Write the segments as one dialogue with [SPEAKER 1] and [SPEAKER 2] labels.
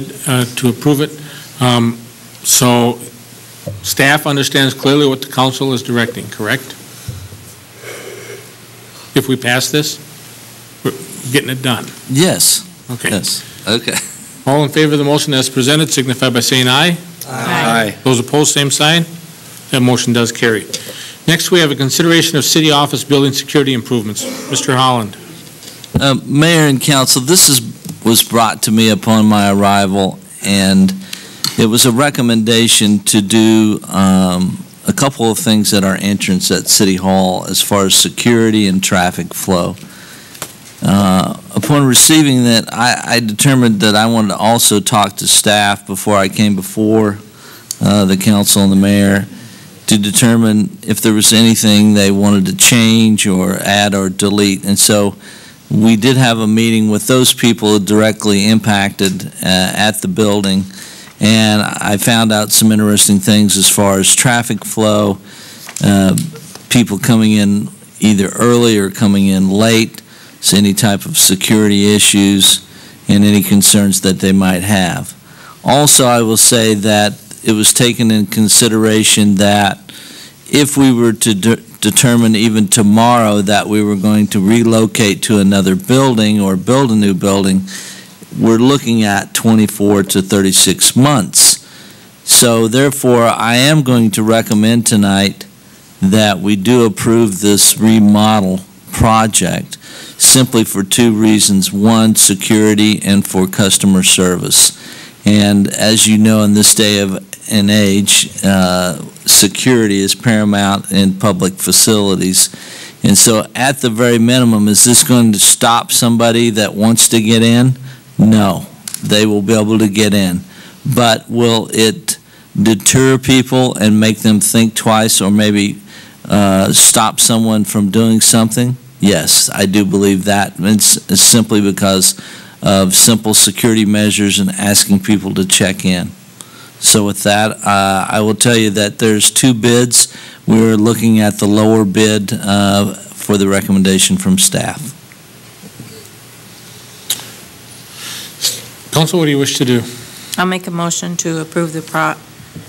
[SPEAKER 1] to approve it. So staff understands clearly what the council is directing, correct? If we pass this, we're getting it done.
[SPEAKER 2] Yes.
[SPEAKER 1] Okay.
[SPEAKER 2] Yes. Okay.
[SPEAKER 1] All in favor of the motion as presented signify by saying aye.
[SPEAKER 2] Aye.
[SPEAKER 1] Those opposed, same sign. That motion does carry. Next, we have a consideration of city office building security improvements. Mr. Holland.
[SPEAKER 2] Mayor and council, this was brought to me upon my arrival, and it was a recommendation to do a couple of things at our entrance at City Hall as far as security and traffic flow. Upon receiving that, I determined that I wanted to also talk to staff before I came before the council and the mayor to determine if there was anything they wanted to change or add or delete. And so we did have a meeting with those people directly impacted at the building, and I found out some interesting things as far as traffic flow, people coming in either early or coming in late, so any type of security issues and any concerns that they might have. Also, I will say that it was taken in consideration that if we were to determine even tomorrow that we were going to relocate to another building or build a new building, we're looking at 24 to 36 months. So therefore, I am going to recommend tonight that we do approve this remodel project simply for two reasons. One, security, and for customer service. And as you know, in this day and age, security is paramount in public facilities. And so at the very minimum, is this going to stop somebody that wants to get in? No, they will be able to get in. But will it deter people and make them think twice or maybe stop someone from doing something? Yes, I do believe that. It's simply because of simple security measures and asking people to check in. So with that, I will tell you that there's two bids. We're looking at the lower bid for the recommendation from staff.
[SPEAKER 1] Council, what do you wish to do?
[SPEAKER 3] I'll make a motion to approve the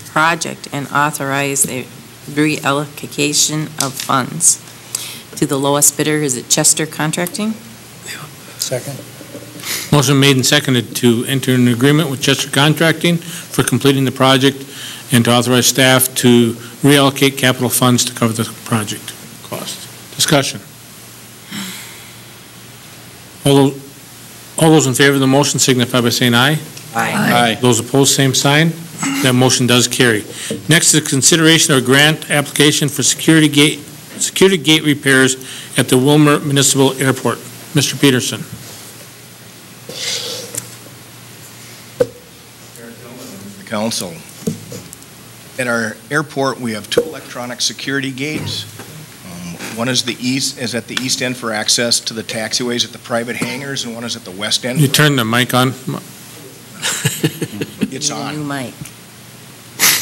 [SPEAKER 3] project and authorize the reallocation of funds to the lowest bidder. Is it Chester Contracting?
[SPEAKER 4] Second.
[SPEAKER 1] Motion made and seconded to enter an agreement with Chester Contracting for completing the project and to authorize staff to reallocate capital funds to cover the project cost. Discussion. All those in favor of the motion signify by saying aye.
[SPEAKER 3] Aye.
[SPEAKER 1] Those opposed, same sign. That motion does carry. Next is consideration of a grant application for security gate repairs at the Willmar Municipal Airport. Mr. Peterson.
[SPEAKER 5] Council. At our airport, we have two electronic security gates. One is at the east end for access to the taxiways at the private hangars, and one is at the west end.
[SPEAKER 1] You turn the mic on.
[SPEAKER 5] It's on.
[SPEAKER 3] New mic.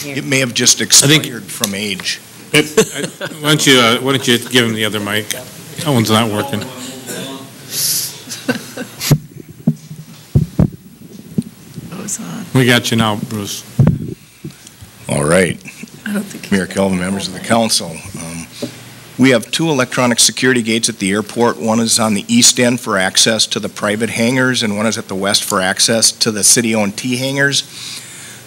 [SPEAKER 5] It may have just expired from age.
[SPEAKER 1] Why don't you give him the other mic? That one's not working. We got you now, Bruce.
[SPEAKER 5] All right. Mayor Kelvin, members of the council. We have two electronic security gates at the airport. One is on the east end for access to the private hangars, and one is at the west for access to the city-owned T hangars.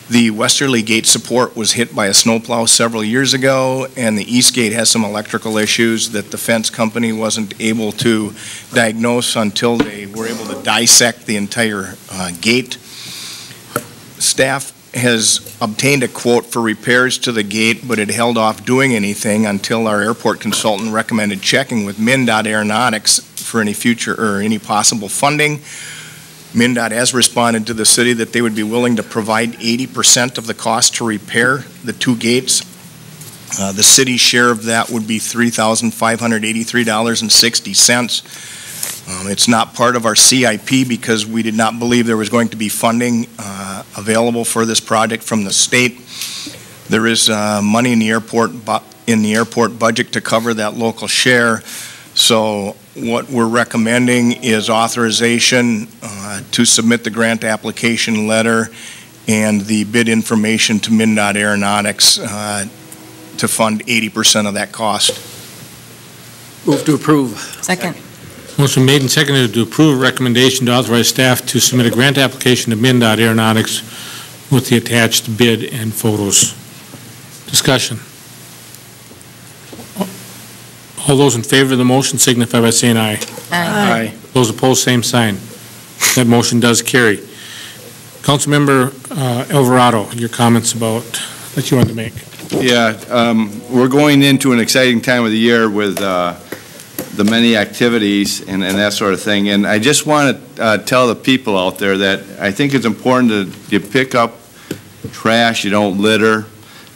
[SPEAKER 5] The westerly gate support was hit by a snowplow several years ago, and the east gate has some electrical issues that the fence company wasn't able to diagnose until they were able to dissect the entire gate. Staff has obtained a quote for repairs to the gate, but it held off doing anything until our airport consultant recommended checking with MnDOT Aeronautics for any future or any possible funding. MnDOT has responded to the city that they would be willing to provide 80% of the cost to repair the two gates. The city's share of that would be $3,583.60. It's not part of our CIP because we did not believe there was going to be funding available for this project from the state. There is money in the airport budget to cover that local share. So what we're recommending is authorization to submit the grant application letter and the bid information to MnDOT Aeronautics to fund 80% of that cost.
[SPEAKER 4] Move to approve.
[SPEAKER 3] Second.
[SPEAKER 1] Motion made and seconded to approve a recommendation to authorize staff to submit a grant application to MnDOT Aeronautics with the attached bid and photos. Discussion. All those in favor of the motion signify by saying aye.
[SPEAKER 3] Aye.
[SPEAKER 1] Those opposed, same sign. That motion does carry. Councilmember Alvarado, your comments about that you wanted to make.
[SPEAKER 6] Yeah, we're going into an exciting time of the year with the many activities and that sort of thing. And I just want to tell the people out there that I think it's important that you pick up trash, you don't litter.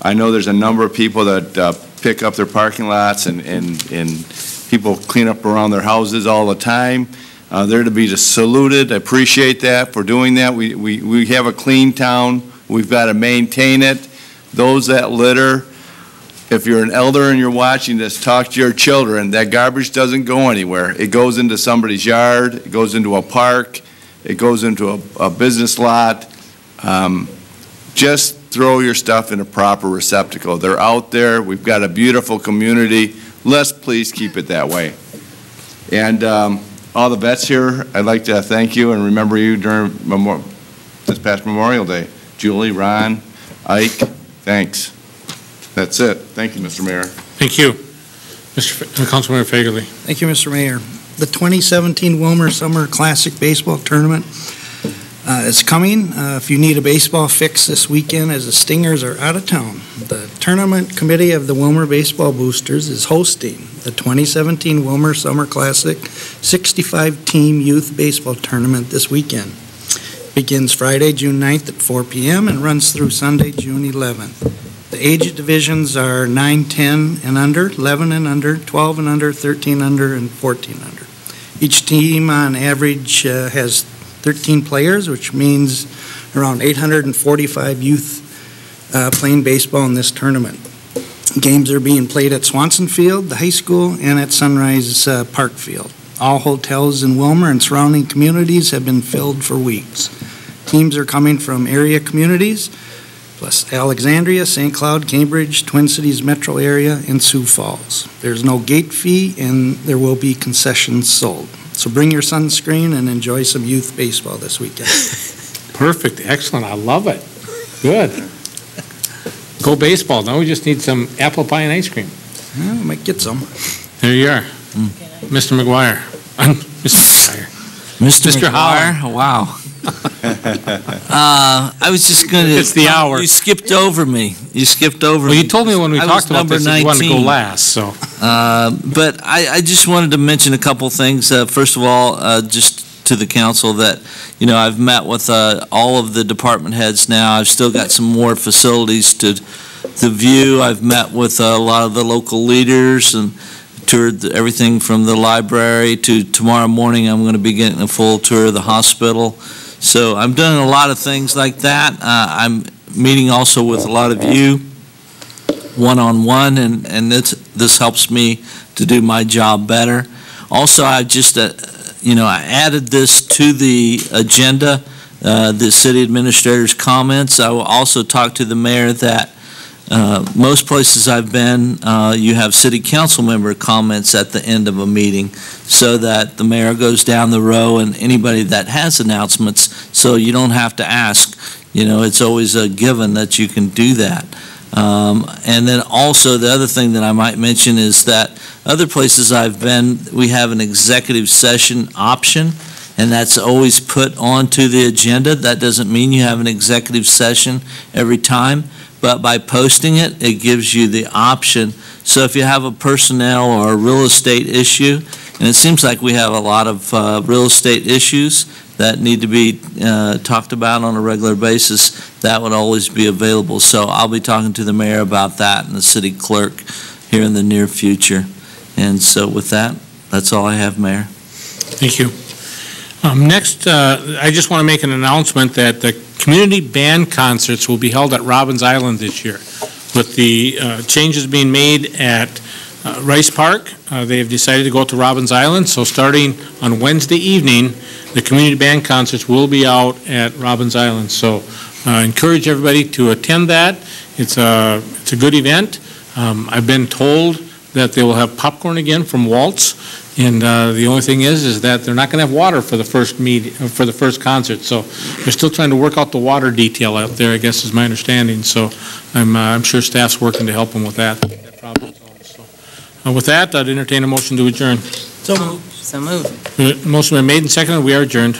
[SPEAKER 6] I know there's a number of people that pick up their parking lots and people clean up around their houses all the time. They're to be saluted. I appreciate that for doing that. We have a clean town. We've got to maintain it. Those that litter, if you're an elder and you're watching this, talk to your children. That garbage doesn't go anywhere. It goes into somebody's yard. It goes into a park. It goes into a business lot. Just throw your stuff in a proper receptacle. They're out there. We've got a beautiful community. Let's please keep it that way. And all the vets here, I'd like to thank you and remember you during this past Memorial Day. Julie, Ron, Ike, thanks. That's it. Thank you, Mr. Mayor.
[SPEAKER 1] Thank you. Councilmember Fagerly.
[SPEAKER 4] Thank you, Mr. Mayor. The 2017 Willmar Summer Classic Baseball Tournament is coming. If you need a baseball fix this weekend as the Stingers are out of town, the Tournament Committee of the Willmar Baseball Boosters is hosting the 2017 Willmar Summer Classic 65-team youth baseball tournament this weekend. Begins Friday, June 9th at 4 p.m. and runs through Sunday, June 11th. The age divisions are 9, 10 and under, 11 and under, 12 and under, 13 under, and 14 under. Each team on average has 13 players, which means around 845 youth playing baseball in this tournament. Games are being played at Swanson Field, the high school, and at Sunrise Park Field. All hotels in Willmar and surrounding communities have been filled for weeks. Teams are coming from area communities, plus Alexandria, St. Cloud, Cambridge, Twin Cities metro area, and Sioux Falls. There's no gate fee, and there will be concessions sold. So bring your sunscreen and enjoy some youth baseball this weekend.
[SPEAKER 1] Perfect. Excellent. I love it. Good. Go baseball. Now we just need some apple pie and ice cream.
[SPEAKER 4] Well, we might get some.
[SPEAKER 1] There you are. Mr. McGuire. Mr.
[SPEAKER 2] McGuire? Wow. I was just going to...
[SPEAKER 1] It's the hour.
[SPEAKER 2] You skipped over me. You skipped over me.
[SPEAKER 1] Well, you told me when we talked about this that you wanted to go last, so...
[SPEAKER 2] But I just wanted to mention a couple things. First of all, just to the council that, you know, I've met with all of the department heads now. I've still got some more facilities to view. I've met with a lot of the local leaders and toured everything from the library to tomorrow morning I'm going to be getting a full tour of the hospital. So I'm doing a lot of things like that. I'm meeting also with a lot of you one-on-one, and this helps me to do my job better. Also, I just, I added this to the agenda, the city administrator's comments. I will also talk to the mayor that most places I've been, you have city council member comments at the end of a meeting so that the mayor goes down the row and anybody that has announcements, so you don't have to ask. You know, it's always a given that you can do that. And then also the other thing that I might mention is that other places I've been, we have an executive session option, and that's always put onto the agenda. That doesn't mean you have an executive session every time, but by posting it, it gives you the option. So if you have a personnel or a real estate issue, and it seems like we have a lot of real estate issues that need to be talked about on a regular basis, that would always be available. So I'll be talking to the mayor about that and the city clerk here in the near future. And so with that, that's all I have, Mayor.
[SPEAKER 1] Thank you. Next, I just want to make an announcement that the community band concerts will be held at Robbins Island this year, with the changes being made at Rice Park, they have decided to go to Robbins Island, so starting on Wednesday evening, the community band concerts will be out at Robbins Island. So encourage everybody to attend that. It's a good event. I've been told that they will have popcorn again from Waltz, and the only thing is that they're not going to have water for the first concert. So they're still trying to work out the water detail out there, I guess is my understanding. So I'm sure staff's working to help them with that problem solved. So with that, I'd entertain a motion to adjourn.
[SPEAKER 3] So moved.
[SPEAKER 1] Motion been made and seconded. We are adjourned.